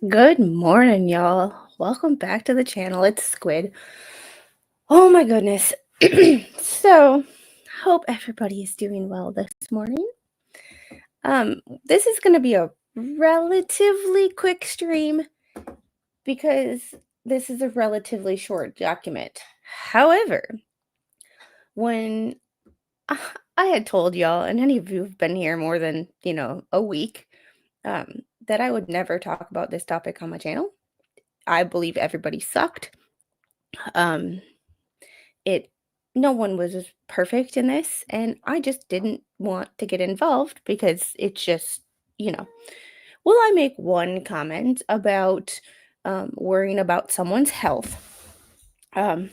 Good morning, y'all. Welcome back to the channel. It's Squid. Oh my goodness. So, hope everybody is doing well this morning. This is going to be a relatively quick stream because this is a relatively short document. However, when I had told y'all, and any of you have been here more than, a week, that I would never talk about this topic on my channel. I believe everybody sucked. No one was perfect in this, and I just didn't want to get involved because it's just, will I make one comment about worrying about someone's health? And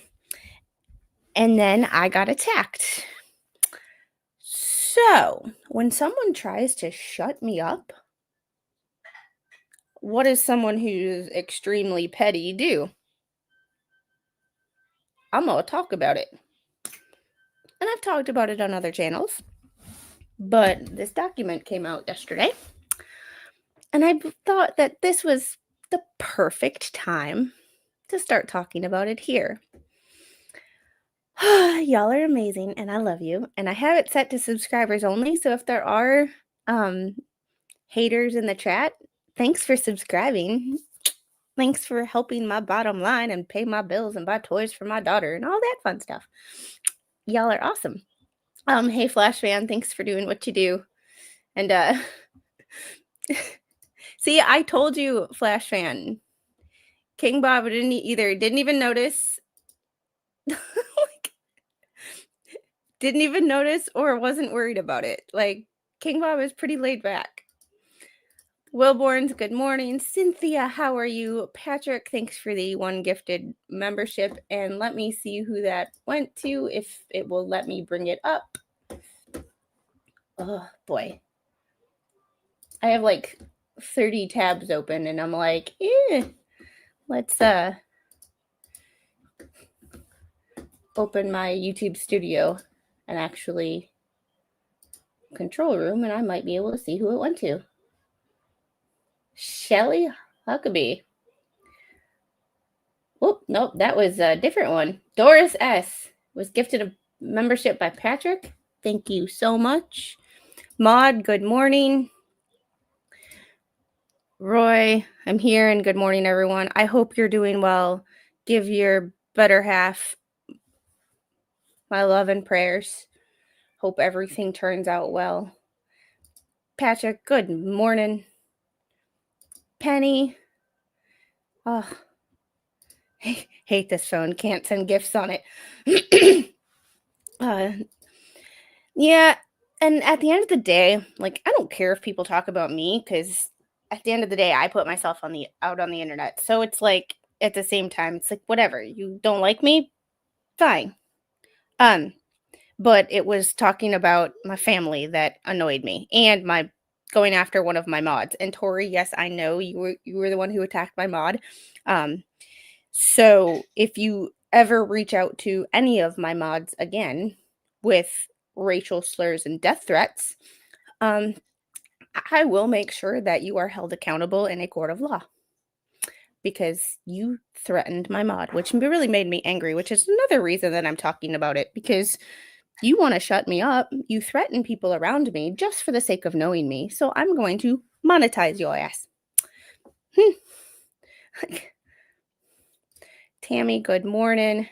then I got attacked. So when someone tries to shut me up, what does someone who's extremely petty do? I'm going to talk about it. And I've talked about it on other channels, but this document came out yesterday, and I thought that this was the perfect time to start talking about it here. Y'all are amazing, and I love you, and I have it set to subscribers only, so if there are haters in the chat, thanks for subscribing. Thanks for helping my bottom line and pay my bills and buy toys for my daughter and all that fun stuff. Y'all are awesome. Hey Flash fan, thanks for doing what you do. And see, I told you, Flash fan. King Bob didn't even notice, didn't even notice or wasn't worried about it. Like, King Bob is pretty laid back. Wilborns, good morning. Cynthia, how are you? Patrick, thanks for the one gifted membership. And let me see who that went to, if it will let me bring it up. Oh, boy. I have like 30 tabs open, and I'm like, let's open my YouTube studio and actually control room, and I might be able to see who it went to. Shelly Huckabee. Oh, nope, that was a different one. Doris S. was gifted a membership by Patrick. Thank you so much. Maud, good morning. Roy, I'm here, and good morning, everyone. I hope you're doing well. Give your better half my love and prayers. Hope everything turns out well. Patrick, good morning. Penny. Oh, hate this phone. Can't send gifts on it. Yeah, and at the end of the day, like, I don't care if people talk about me, because at the end of the day, I put myself out on the internet. So it's like, at the same time, it's like, whatever. You don't like me? Fine. But it was talking about my family that annoyed me, and my going after one of my mods. And Tori, yes, I know you were the one who attacked my mod. So if you ever reach out to any of my mods again with racial slurs and death threats, I will make sure that you are held accountable in a court of law, because you threatened my mod, which really made me angry, which is another reason that I'm talking about it, because you want to shut me up. You threaten people around me just for the sake of knowing me. So I'm going to monetize your ass. Tammy, good morning.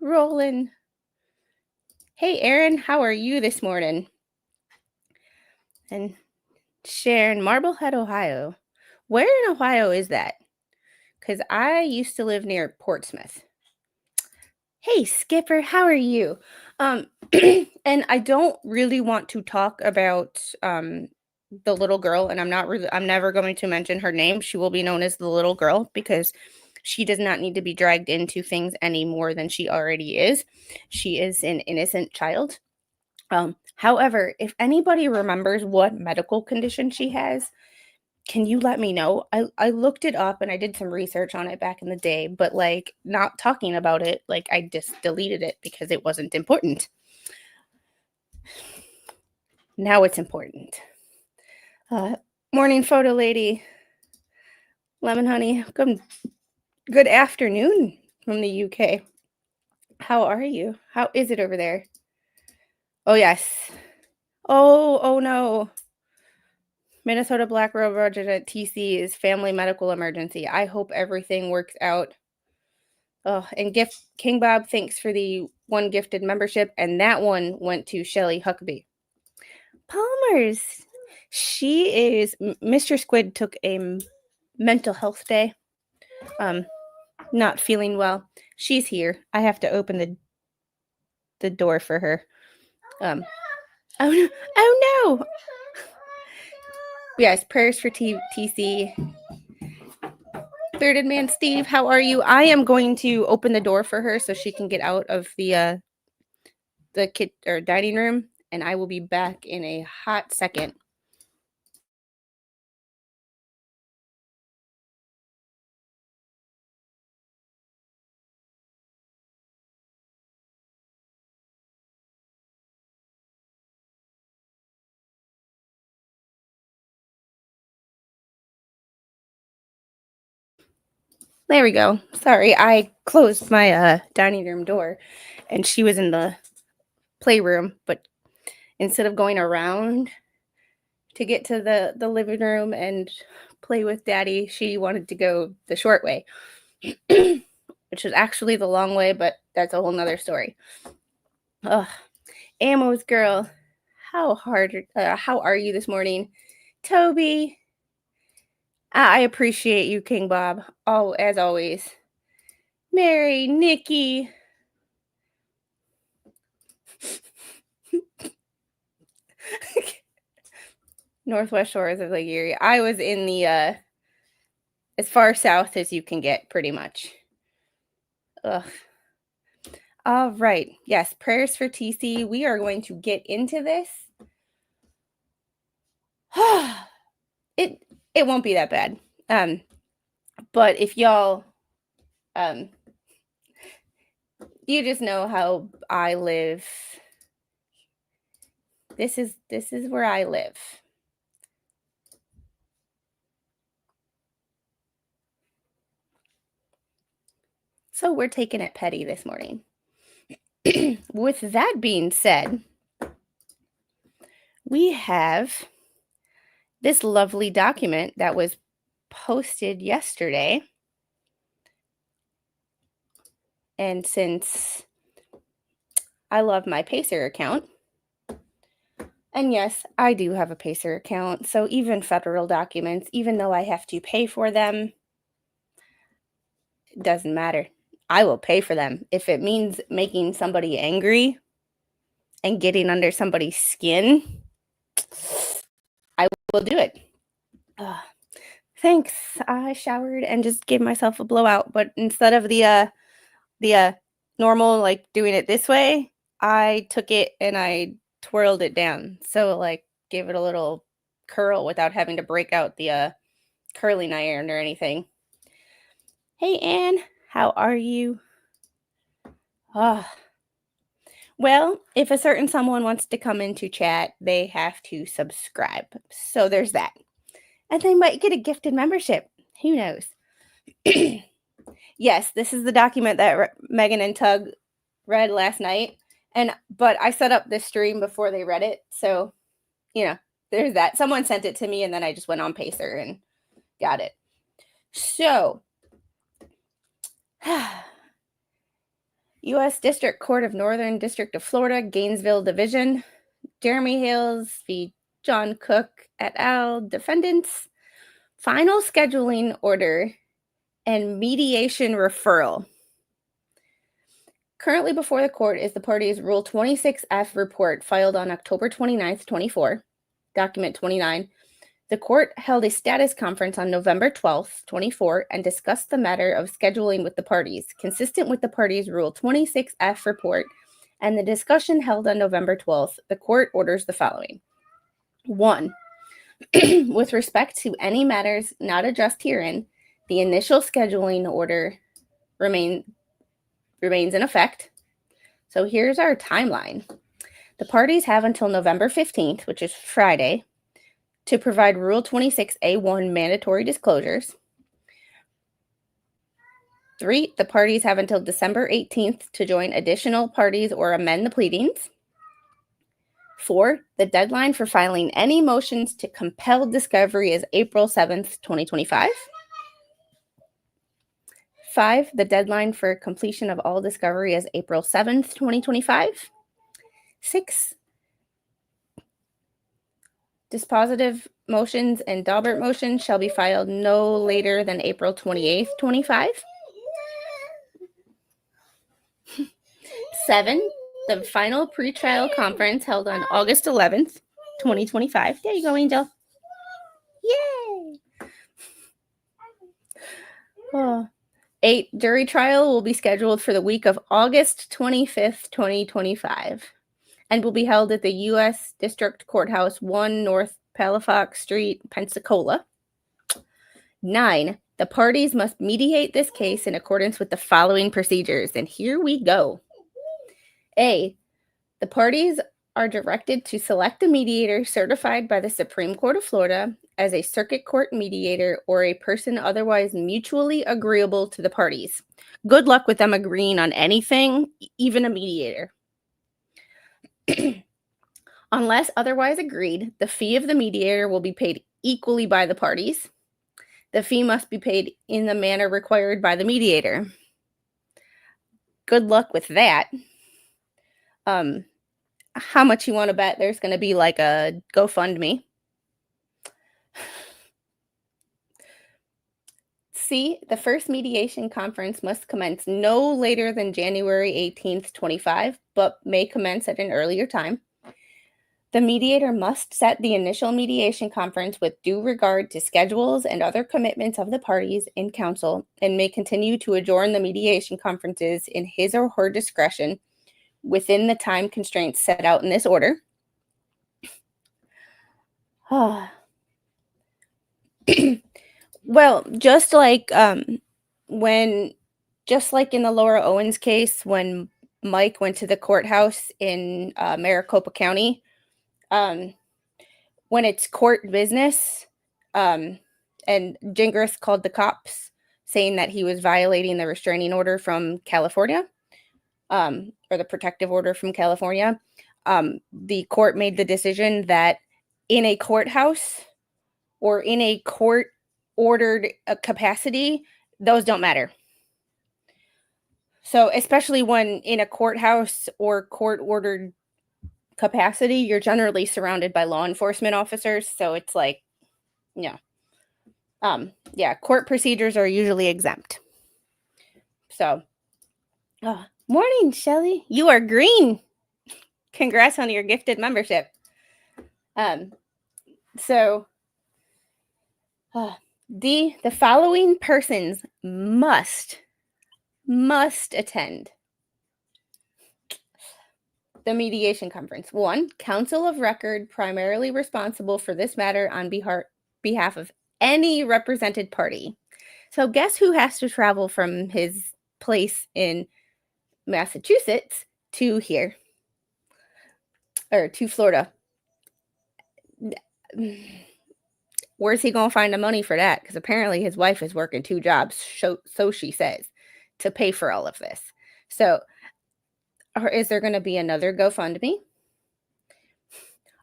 Roland. Hey, Aaron, how are you this morning? And Sharon, Marblehead, Ohio. Where in Ohio is that? Because I used to live near Portsmouth. Hey, Skipper, how are you? And I don't really want to talk about the little girl, and I'm never going to mention her name. She will be known as the little girl, because she does not need to be dragged into things any more than she already is. She is an innocent child. However, if anybody remembers what medical condition she has, can you let me know? I looked it up and I did some research on it back in the day, but like, not talking about it, like, I just deleted it because it wasn't important. Now it's important. Morning photo lady. Lemon Honey, good afternoon from the UK. How are you? How is it over there? Oh, yes. Oh no. Minnesota Black Road resident TC is family medical emergency. I hope everything works out. Oh, and King Bob, thanks for the one gifted membership, and that one went to Shelly Huckabee. Palmer's. She is Mr. Squid took a mental health day. Not feeling well. She's here. I have to open the door for her. Oh no. Yes, prayers for TC. Bearded Man Steve, how are you? I am going to open the door for her so she can get out of the dining room, and I will be back in a hot second. There we go. Sorry, I closed my dining room door, and she was in the playroom, but instead of going around to get to the living room and play with Daddy, she wanted to go the short way, which is actually the long way, but that's a whole nother story. Ugh. Ammo's girl, how are you this morning? Toby, I appreciate you, King Bob. Oh, as always. Mary, Nikki. Northwest shores of Lake Erie. I was in the as far south as you can get, pretty much. Ugh. All right. Yes, prayers for TC. We are going to get into this. It won't be that bad. But if y'all you just know how I live. This is where I live. So we're taking it petty this morning. With that being said, we have this lovely document that was posted yesterday. And since I love my Pacer account, and yes, I do have a Pacer account, so even federal documents, even though I have to pay for them, it doesn't matter. I will pay for them. If it means making somebody angry and getting under somebody's skin, I will do it. Thanks. I showered and just gave myself a blowout, but instead of the normal, like, doing it this way, I took it and I twirled it down. So, like, gave it a little curl without having to break out the curling iron or anything. Hey, Anne, how are you? Well, if a certain someone wants to come into chat, they have to subscribe. So there's that. And they might get a gifted membership. Who knows? Yes, this is the document that Megan and Tug read last night. But I set up this stream before they read it. So, there's that. Someone sent it to me, and then I just went on Pacer and got it. So, U.S. District Court of Northern District of Florida, Gainesville Division, Jeremy Hales v. John Cook et al. Defendants, final scheduling order, and mediation referral. Currently before the court is the party's Rule 26F report filed on October 29th, 24, document 29. The court held a status conference on November 12th, 24, and discussed the matter of scheduling with the parties, consistent with the party's Rule 26F report, and the discussion held on November 12th. The court orders the following. 1. With respect to any matters not addressed herein, the initial scheduling order remains in effect. So here's our timeline. The parties have until November 15th, which is Friday, to provide Rule 26A1 mandatory disclosures. 3, the parties have until December 18th to join additional parties or amend the pleadings. 4, the deadline for filing any motions to compel discovery is April 7th, 2025. 5, the deadline for completion of all discovery is April 7th, 2025. 6, dispositive motions and Daubert motions shall be filed no later than April 28th, 25. 7, the final pretrial conference held on August 11th, 2025. There you go, Angel. Yay! 8, jury trial will be scheduled for the week of August 25th, 2025, and will be held at the U.S. District Courthouse, 1 North Palafox Street, Pensacola. 9, the parties must mediate this case in accordance with the following procedures, and here we go. A, the parties are directed to select a mediator certified by the Supreme Court of Florida as a circuit court mediator or a person otherwise mutually agreeable to the parties. Good luck with them agreeing on anything, even a mediator. Unless otherwise agreed, the fee of the mediator will be paid equally by the parties. The fee must be paid in the manner required by the mediator. Good luck with that. How much you want to bet there's going to be like a GoFundMe? C, the first mediation conference must commence no later than January 18th, 25, but may commence at an earlier time. The mediator must set the initial mediation conference with due regard to schedules and other commitments of the parties in counsel, and may continue to adjourn the mediation conferences in his or her discretion within the time constraints set out in this order. Well, just like in the Laura Owens case, when Mike went to the courthouse in Maricopa County, when it's court business, and Gingras called the cops saying that he was violating the restraining order from California, or the protective order from California, the court made the decision that in a courthouse or in a court-ordered capacity, those don't matter. So especially when in a courthouse or court-ordered capacity, you're generally surrounded by law enforcement officers. So it's like, court procedures are usually exempt. So, morning, Shelly. You are green. Congrats on your gifted membership. D, the following persons must attend the mediation conference. 1, counsel of record primarily responsible for this matter on behalf of any represented party. So guess who has to travel from his place in Massachusetts to here, or to Florida? Where's he going to find the money for that? Because apparently his wife is working 2 jobs, so she says, to pay for all of this. So, or is there going to be another GoFundMe?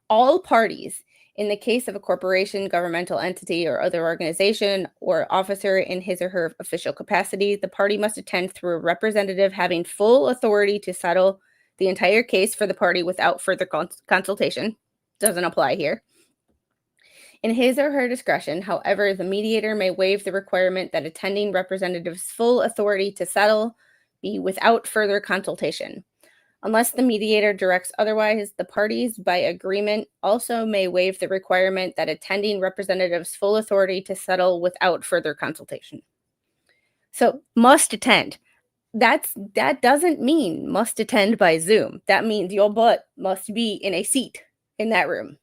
All parties, in the case of a corporation, governmental entity, or other organization, or officer in his or her official capacity, the party must attend through a representative having full authority to settle the entire case for the party without further consultation. Doesn't apply here. In his or her discretion, however, the mediator may waive the requirement that attending representative's full authority to settle be without further consultation. Unless the mediator directs otherwise, the parties, by agreement, also may waive the requirement that attending representative's full authority to settle without further consultation. So, must attend. That doesn't mean must attend by Zoom. That means your butt must be in a seat in that room.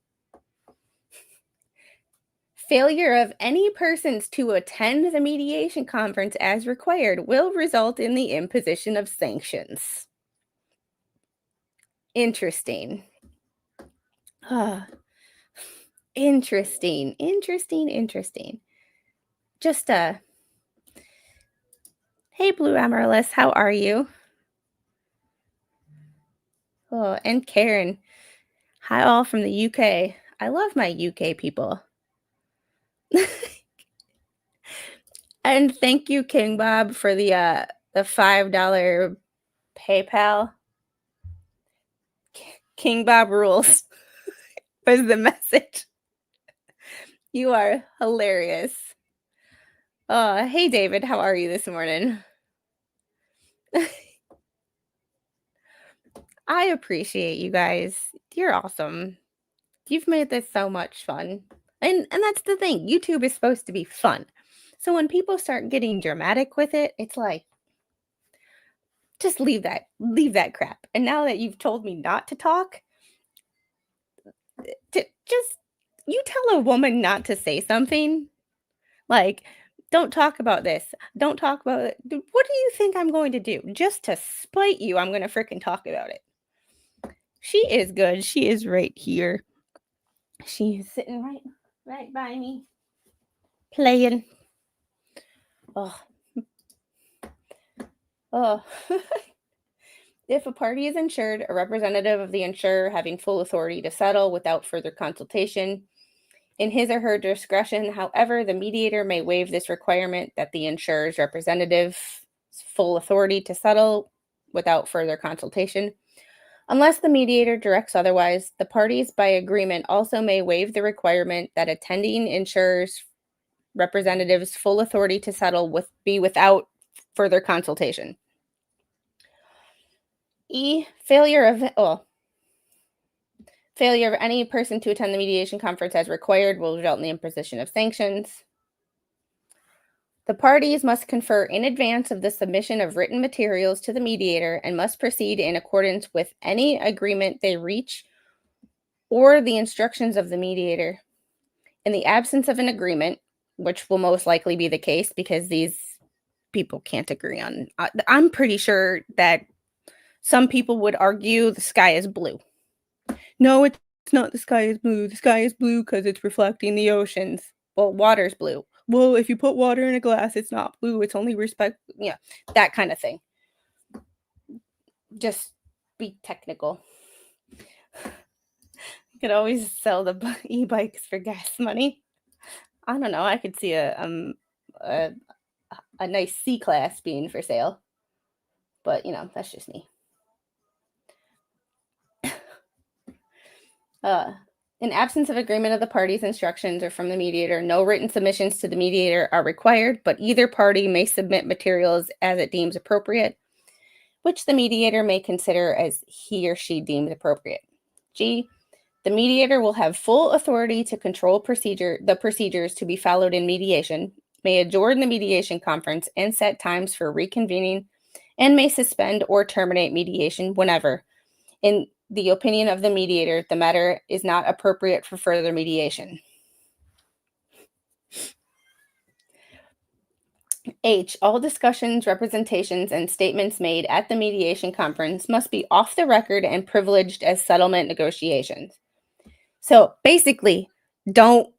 Failure of any persons to attend the mediation conference as required will result in the imposition of sanctions. Interesting. Interesting. Just Hey, Blue Amaryllis, how are you? Oh, and Karen. Hi, all from the UK. I love my UK people. And thank you, King Bob, for the $5 PayPal. King Bob rules was the message. You are hilarious. Hey, David, how are you this morning? I appreciate you guys. You're awesome. You've made this so much fun. And that's the thing. YouTube is supposed to be fun. So when people start getting dramatic with it, it's like just leave that crap. And now that you've told me not to talk, just you tell a woman not to say something, like don't talk about this. Don't talk about it. What do you think I'm going to do? Just to spite you, I'm going to freaking talk about it. She is good. She is right here. She's sitting right by me, playing. Oh, oh. If a party is insured, a representative of the insurer having full authority to settle without further consultation in his or her discretion. However, the mediator may waive this requirement that the insurer's representative full authority to settle without further consultation. Unless the mediator directs otherwise, the parties by agreement also may waive the requirement that attending insurer's representatives full authority to settle be without further consultation. Failure of any person to attend the mediation conference as required will result in the imposition of sanctions. The parties must confer in advance of the submission of written materials to the mediator and must proceed in accordance with any agreement they reach or the instructions of the mediator. In the absence of an agreement, which will most likely be the case because these people can't agree on, I'm pretty sure that some people would argue the sky is blue. No, it's not the sky is blue. The sky is blue because it's reflecting the oceans. Well, water's blue. Well, if you put water in a glass, it's not blue. It's only that kind of thing. Just be technical. You could always sell the e-bikes for gas money. I don't know. I could see a nice C-class being for sale. But, that's just me. In absence of agreement of the parties' instructions or from the mediator, no written submissions to the mediator are required, but either party may submit materials as it deems appropriate, which the mediator may consider as he or she deems appropriate. G. The mediator will have full authority to control the procedures to be followed in mediation, may adjourn the mediation conference and set times for reconvening, and may suspend or terminate mediation whenever, in the opinion of the mediator, the matter is not appropriate for further mediation. H. All discussions, representations, and statements made at the mediation conference must be off the record and privileged as settlement negotiations. So basically, don't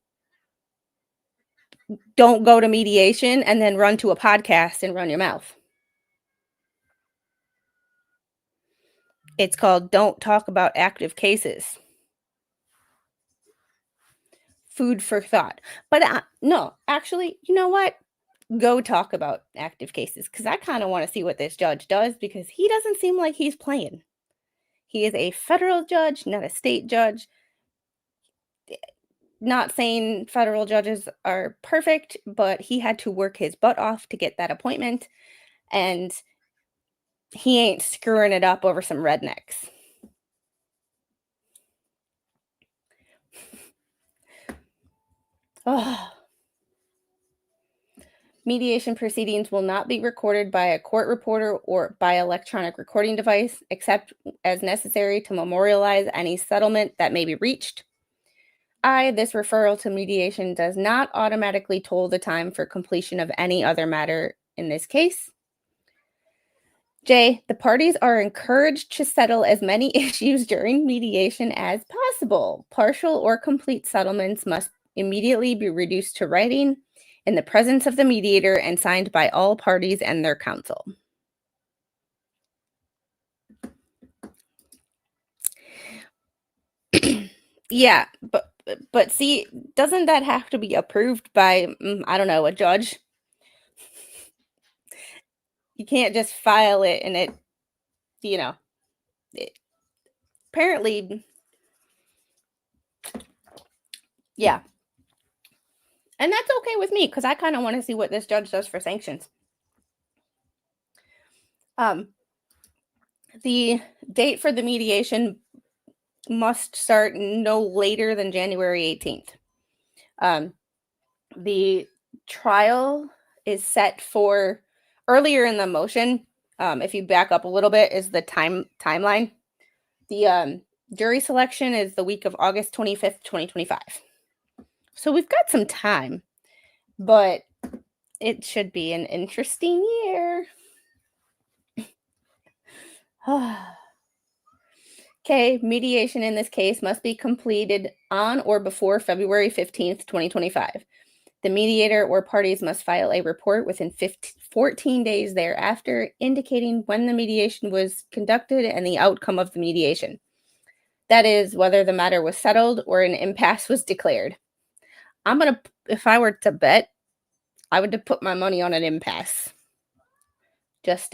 go to mediation and then run to a podcast and run your mouth. It's called Don't Talk About Active Cases. Food for thought. But no, actually, you know what? Go talk about active cases because I kind of want to see what this judge does because he doesn't seem like he's playing. He is a federal judge, not a state judge. Not saying federal judges are perfect, but he had to work his butt off to get that appointment, and he ain't screwing it up over some rednecks. Oh. Mediation proceedings will not be recorded by a court reporter or by electronic recording device, except as necessary to memorialize any settlement that may be reached. I, this referral to mediation does not automatically toll the time for completion of any other matter in this case. J, the parties are encouraged to settle as many issues during mediation as possible. Partial or complete settlements must immediately be reduced to writing in the presence of the mediator and signed by all parties and their counsel. Yeah, but see, doesn't that have to be approved by, I don't know, a judge? You can't just file it and it, apparently, yeah. And that's okay with me because I kind of want to see what this judge does for sanctions. The date for the mediation must start no later than January 18th. The trial is set for earlier in the motion. If you back up a little bit, is the timeline. The jury selection is the week of August 25th, 2025. So we've got some time, but it should be an interesting year. Okay, mediation in this case must be completed on or before February 15th, 2025. The mediator or parties must file a report within 14 days thereafter, indicating when the mediation was conducted and the outcome of the mediation. That is, whether the matter was settled or an impasse was declared. If I were to bet, I would put my money on an impasse. Because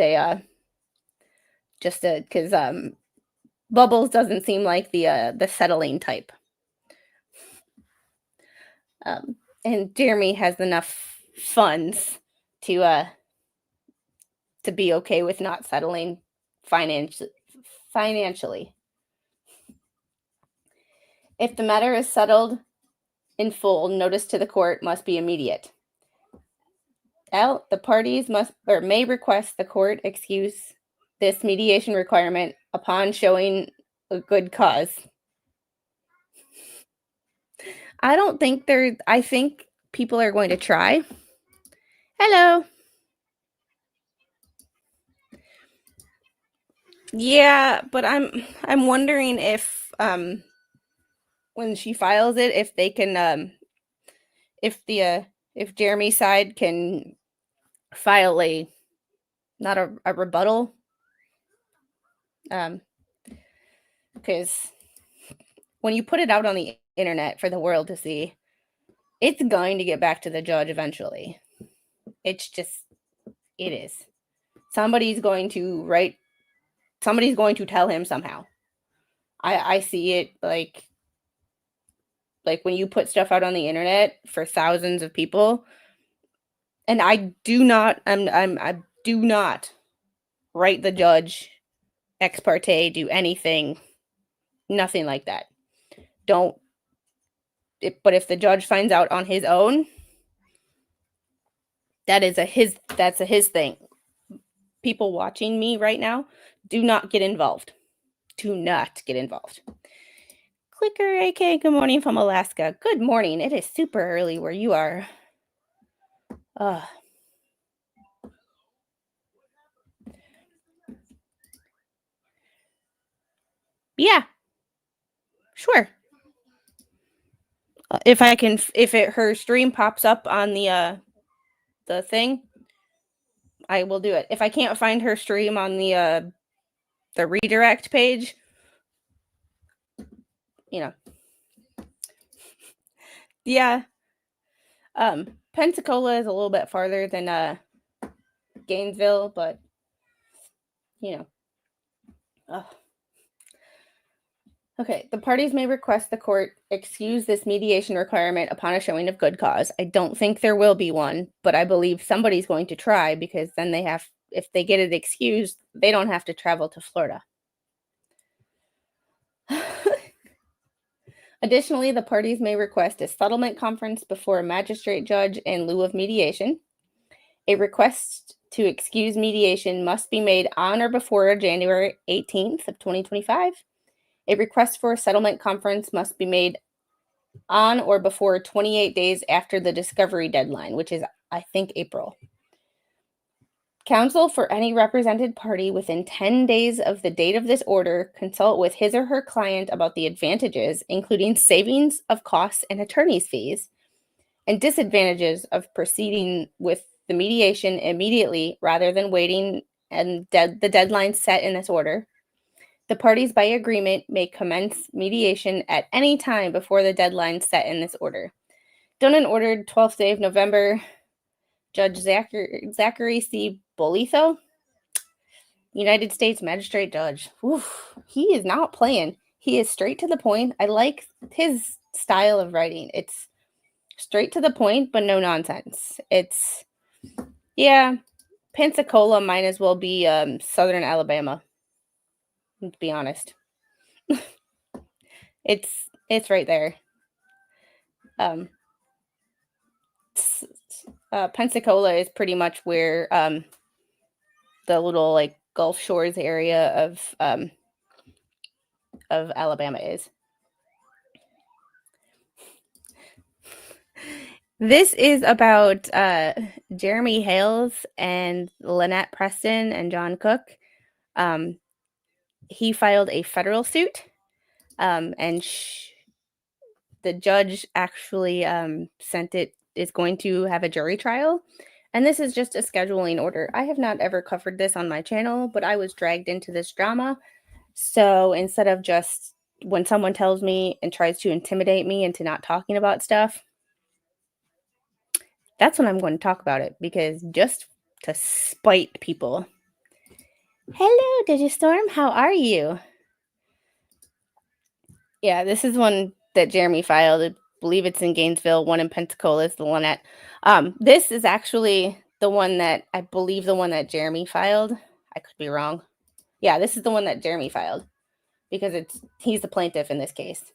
Bubbles doesn't seem like the settling type. And Jeremy has enough funds to be okay with not settling financially. If the matter is settled in full, notice to the court must be immediate. The parties may request the court excuse this mediation requirement upon showing a good cause. I think people are going to try. Hello. Yeah, but I'm wondering if when she files it, if they can if Jeremy's side can file not a rebuttal, because when you put it out on the internet for the world to see, it's going to get back to the judge eventually. It is. Somebody's going to tell him somehow. I see it like when you put stuff out on the internet for thousands of people, and I do not write the judge ex parte, do anything, nothing like that. But if the judge finds out on his own, that's a his thing. People watching me right now, do not get involved. Do not get involved. Clicker AK, good morning from Alaska. Good morning. It is super early where you are. Yeah. Sure. If her stream pops up on the thing, I will do it. If I can't find her stream on the redirect page, yeah. Pensacola is a little bit farther than Gainesville, but Okay, the parties may request the court excuse this mediation requirement upon a showing of good cause. I don't think there will be one, but I believe somebody's going to try, because then if they get it excused, they don't have to travel to Florida. Additionally, the parties may request a settlement conference before a magistrate judge in lieu of mediation. A request to excuse mediation must be made on or before January 18th of 2025. A request for a settlement conference must be made on or before 28 days after the discovery deadline, which is, I think, April. Counsel for any represented party within 10 days of the date of this order consult with his or her client about the advantages, including savings of costs and attorney's fees, and disadvantages of proceeding with the mediation immediately rather than waiting and the deadline set in this order. The parties by agreement may commence mediation at any time before the deadline set in this order. Done and ordered 12th day of November, Judge Zachary C. Bolitho, United States Magistrate Judge. Oof, he is not playing. He is straight to the point. I like his style of writing. It's straight to the point, but no nonsense. Pensacola might as well be southern Alabama, to be honest. It's right there. Pensacola is pretty much where the little like Gulf Shores area of Alabama is. This is about Jeremy Hales and Lynette Preston and John Cook. He filed a federal suit, and the judge actually is going to have a jury trial. And this is just a scheduling order. I have not ever covered this on my channel, but I was dragged into this drama. So instead of just when someone tells me and tries to intimidate me into not talking about stuff, that's when I'm going to talk about it, because just to spite people. Hello, Digistorm. How are you? Yeah, this is one that Jeremy filed. I believe it's in Gainesville. One in Pensacola is the Lynette. This is actually the one that Jeremy filed. I could be wrong. Yeah, this is the one that Jeremy filed, because he's the plaintiff in this case.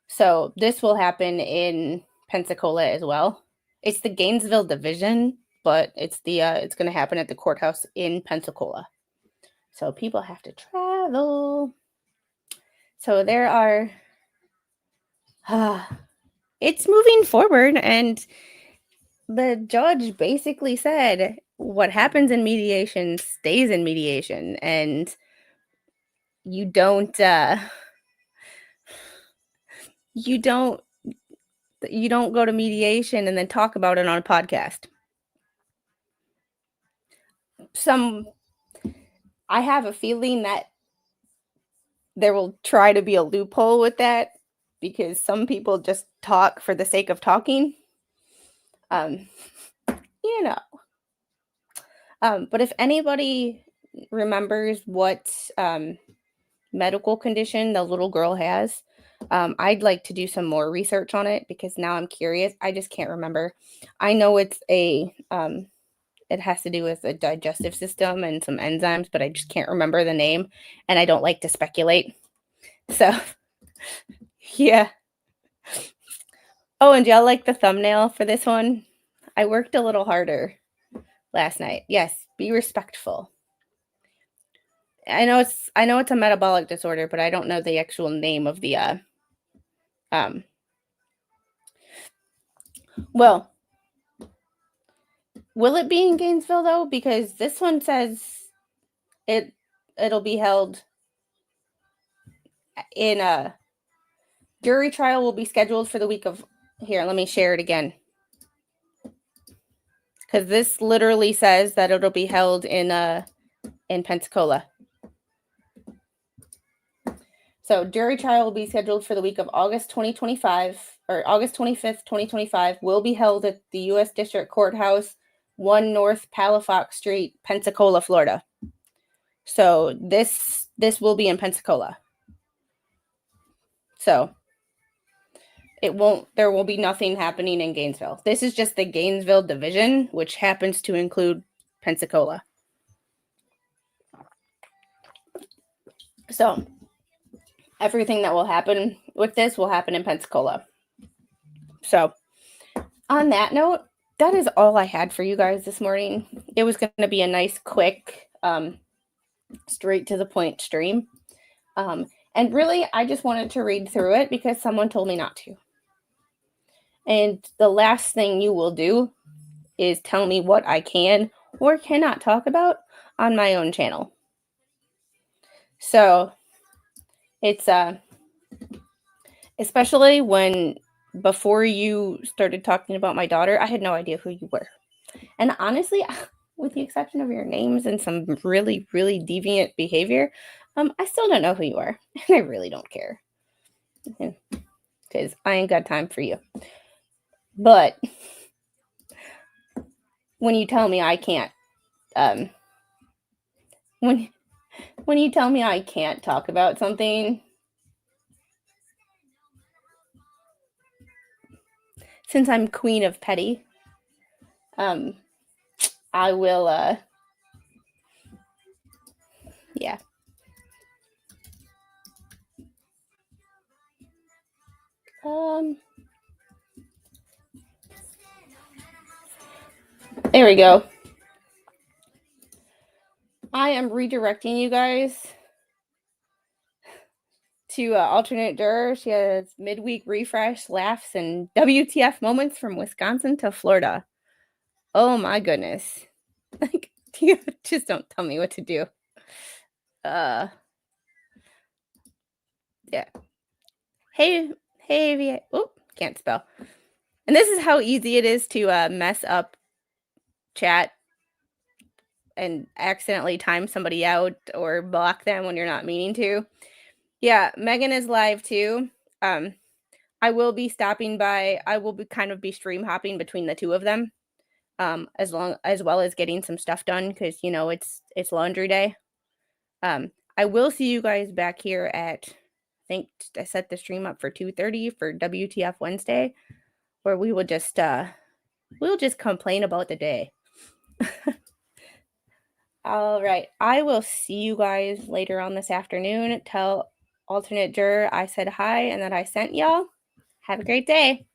So this will happen in Pensacola as well. It's the Gainesville division, but it's going to happen at the courthouse in Pensacola. So people have to travel. So there are, it's moving forward, and the judge basically said what happens in mediation stays in mediation, and you don't go to mediation and then talk about it on a podcast. I have a feeling that there will try to be a loophole with that, because some people just talk for the sake of talking. But if anybody remembers what medical condition the little girl has, I'd like to do some more research on it, because now I'm curious. I just can't remember. I know it has to do with the digestive system and some enzymes, but I just can't remember the name, and I don't like to speculate. So, yeah. Oh, and y'all like the thumbnail for this one? I worked a little harder last night. Yes, be respectful. I know it's a metabolic disorder, but I don't know the actual name of the well, will it be in Gainesville though? Because this one says it'll be held in a jury trial will be scheduled for the week of here. Let me share it again, because this literally says that it'll be held in Pensacola. So jury trial will be scheduled for the week of August 2025 or August 25th, 2025, will be held at the U.S. District Courthouse, 1 North Palafox Street, Pensacola, Florida. So this will be in Pensacola. So there will be nothing happening in Gainesville. This is just the Gainesville division, which happens to include Pensacola. So everything that will happen with this will happen in Pensacola. So on that note, that is all I had for you guys this morning. It was going to be a nice, quick, straight to the point stream. And really, I just wanted to read through it because someone told me not to. And the last thing you will do is tell me what I can or cannot talk about on my own channel. So it's especially when before you started talking about my daughter, I had no idea who you were. And honestly, with the exception of your names and some really, really deviant behavior, I still don't know who you are. And I really don't care. Because I ain't got time for you. But when you tell me I can't, when you tell me I can't talk about something, since I'm queen of petty, I will, yeah. There we go. I am redirecting you guys to alternate juror. She has midweek refresh, laughs, and WTF moments from Wisconsin to Florida. Oh my goodness. Like, you just don't tell me what to do. Yeah. Hey, oh, can't spell. And this is how easy it is to mess up chat and accidentally time somebody out or block them when you're not meaning to. Yeah, Megan is live too. I will be stopping by. I will be kind of be stream hopping between the two of them, as well as getting some stuff done because it's laundry day. I will see you guys back here at. I think I set the stream up for 2:30 for WTF Wednesday, where we will just we'll just complain about the day. All right, I will see you guys later on this afternoon. Tell alternate juror I said hi and that I sent y'all. Have a great day.